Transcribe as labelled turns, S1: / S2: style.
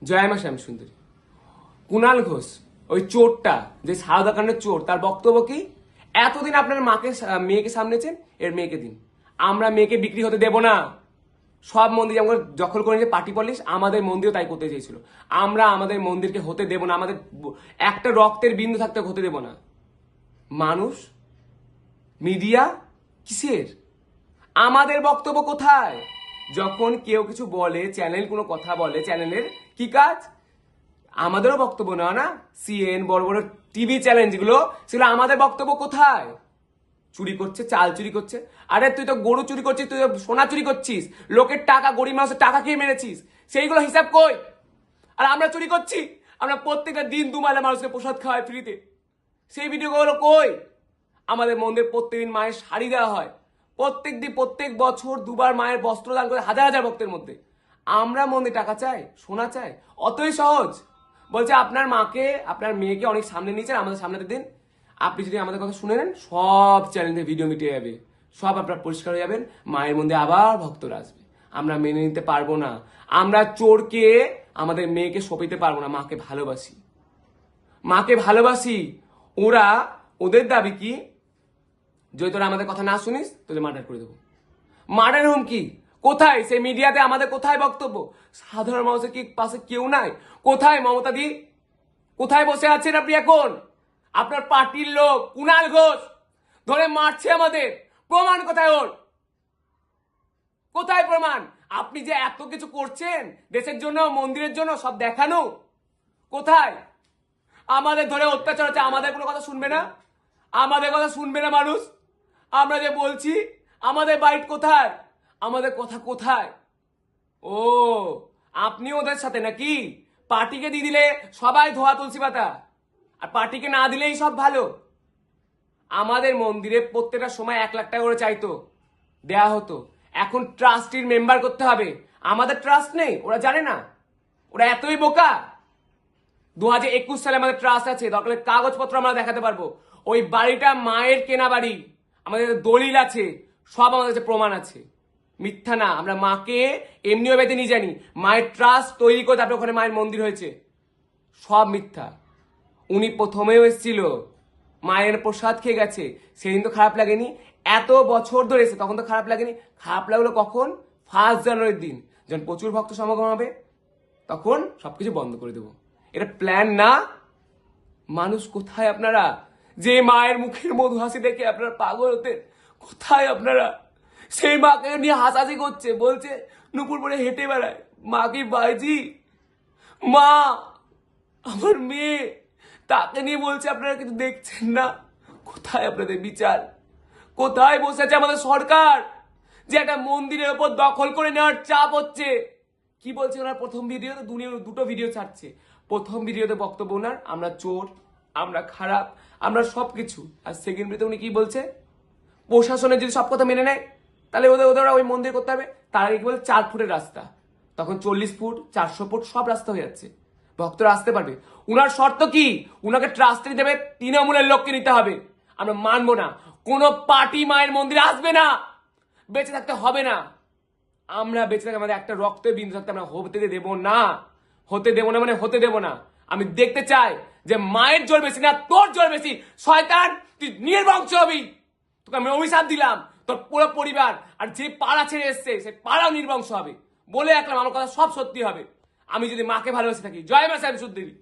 S1: জয়ামা শ্যামসুন্দরী, কুণাল ঘোষ, ওই চোরটা যে সারদা কাণ্ডের চোর, তার বক্তব্য কি? এতদিন আপনার মেয়েকে সামনেছেন, এর মেয়েকে দিন। আমরা মেয়েকে বিক্রি হতে দেব না। সব মন্দির যেমন দখল করে নিয়ে পার্টি পলিশ, আমাদের মন্দিরও তাই করতে চেয়েছিল। আমরা আমাদের মন্দিরকে হতে দেব না, আমাদের একটা রক্তের বিন্দু থাকতে হতে দেব না। মানুষ, মিডিয়া কিসের? আমাদের বক্তব্য কোথায়? যখন কেউ কিছু বলে, চ্যানেল কোনো কথা বলে, চ্যানেলের কি কাজ? আমাদেরও বক্তব্য নেওয়া না? সিএন, বড় বড় টিভি চ্যানেল যেগুলো, সেগুলো আমাদের বক্তব্য কোথায়? চুরি করছে, চাল চুরি করছে। আরে তুই তো গরু চুরি করছিস, তুই তো সোনা চুরি করছিস, লোকের টাকা, গরিব মানুষের টাকা খেয়ে মেরেছিস, সেইগুলো হিসাব কই? আর আমরা চুরি করছি, আমরা প্রত্যেকটা দিন 2 মাইলে মানুষকে প্রসাদ খাওয়াই ফ্রিতে, সেই ভিডিওগুলো কই? আমাদের মন্দির প্রত্যেকদিন মায়ের শাড়ি দেওয়া হয়, প্রত্যেক বছর 2বার মায়ের বস্ত্র দান করে হাজার হাজার ভক্তের মধ্যে। আমরা মন্দির টাকা চাই, সোনা চাই? অতই সহজ? বলছে আপনার মাকে, আপনার মেয়েকে অনেক সামনে নিয়েছেন, আমাদের সামনে দিন। আপনি যদি আমাদের কথা শুনে নেন, সব চ্যানেলে ভিডিও মিটে যাবে, সব আপনার পরিষ্কার হয়ে যাবেন, মায়ের মধ্যে আবার ভক্তরা আসবে। আমরা মেনে নিতে পারবো না। আমরা চোরকে আমাদের মেয়েকে সঁপিতে পারবো না। মাকে ভালোবাসি, মাকে ভালোবাসি। ওরা, ওদের দাবি কি? যদি তোরা আমাদের কথা না শুনিস, তোদের মার্ডার করে দেবো। মার্ডার হুমকি কোথায়? সেই মিডিয়াতে আমাদের কোথায় বক্তব্য? সাধারণ মানুষের কি পাশে কেউ নাই? কোথায় মমতা দি? কোথায় বসে আছেন আপনি এখন? আপনার পার্টির লোক কুণাল ঘোষ ধরে মারছে আমাদের, প্রমাণ কোথায় ওর? কোথায় প্রমাণ? আপনি যে এত কিছু করছেন দেশের জন্য, মন্দিরের জন্য, সব দেখানো কোথায়? আমাদের ধরে অত্যাচার হচ্ছে, আমাদের কোনো কথা শুনবে না? আমাদের কথা শুনবে না মানুষ? আমরা যে বলছি, আমাদের বাইট কোথায়? আমাদের কথা কোথায়? ও, আপনি ওদের সাথে নাকি? পার্টিকে দিয়ে দিলে সবাই ধোয়া তুলসী পাতা, আর পার্টিকে না দিলেই সব ভালো। আমাদের মন্দিরে প্রত্যেকটা সময় 1 লাখ টাকা করে চাইতো, দেয়া হতো। এখন ট্রাস্টির মেম্বার করতে হবে। আমাদের ট্রাস্ট নেই, ওরা জানে না? ওরা এতই বোকা? 2021 সালে আমাদের ট্রাস্ট আছে, দরকার কাগজপত্র আমরা দেখাতে পারবো। ওই বাড়িটা মায়ের কেনা বাড়ি, আমাদের দলিল আছে, সব আমাদের কাছে প্রমাণ আছে। মিথ্যা না। আমরা মাকে এমনিও বেঁধে নিয়ে জানি, মায়ের ট্রাস্ট তৈরি করে তারপরে ওখানে মায়ের মন্দির হয়েছে। সব মিথ্যা। উনি প্রথমেও এসেছিল, মায়ের প্রসাদ খেয়ে গেছে, সেদিন তো খারাপ লাগেনি। এত বছর ধরে এসে, তখন তো খারাপ লাগেনি। খারাপ লাগলো কখন? 1 জানুয়ারির দিন, যখন প্রচুর ভক্ত সমাগম হবে, তখন সবকিছু বন্ধ করে দেবো। এটা প্ল্যান না? মানুষ কোথায় আপনারা? যে মায়ের মুখের মধু হাসি দেখে আপনারা পাগল হতেন, কোথায় আপনারা? সেই মাকে নিয়ে হাসাহাসি করছে, বলছে নুপুর পরে হেঁটে বেড়ায়, মা কি বাইজি? মা, আমার মেয়ে, তাকে নিয়ে বলছে। আপনারা কিছু দেখছেন না? কোথায় আপনাদের বিচার? কোথায় বসে আছে আমাদের সরকার, যে একটা মন্দিরের ওপর দখল করে নেওয়ার চাপ হচ্ছে? কি বলছে ওনার প্রথম ভিডিওতে? 2টো ভিডিও ছাড়ছে। প্রথম ভিডিওতে বক্তব্য ওনার, আমরা চোর, আমরা খারাপ, আমরা সবকিছু। আর সেকেন্ড ভিডিওতে উনি কি বলছে? প্রশাসনের যদি সব কথা মেনে নেয়, তাহলে ওদের ওই মন্দির করতে হবে। তার আগে কি বলে 4 ফুটের রাস্তা, তখন 40 ফুট, 400 ফুট সব রাস্তা হয়ে যাচ্ছে, ভক্তরা আসতে পারবে। উনার শর্ত কি? উনাকে ট্রাস্ট নিতে হবে, তৃণমূলের লোককে নিতে হবে। আমরা মানবো না, কোনো পার্টি মায়ের মন্দিরে আসবে না, বেঁচে থাকতে হবে না। আমরা বেঁচে থাকি, আমাদের একটা রক্তের বিন্দু থাকতে আমরা হতে দেব না। হতে দেব না মানে হতে দেব না। আমি দেখতে চাই যে মায়ের জোর বেশি না তোর জোর বেশি। শয়তান, তুই নির্বংশ হবি। তোকে আমি অভিশাপ দিলাম, তোর পুরো পরিবার আর যে পাড়া ছেড়ে এসছে সে পাড়াও নির্বংশ হবে। বলে রাখলাম, আমার কথা সব সত্যি হবে। আমি যদি মাকে ভালোবেসে থাকি। জয় মা শ্যামসুন্দরী।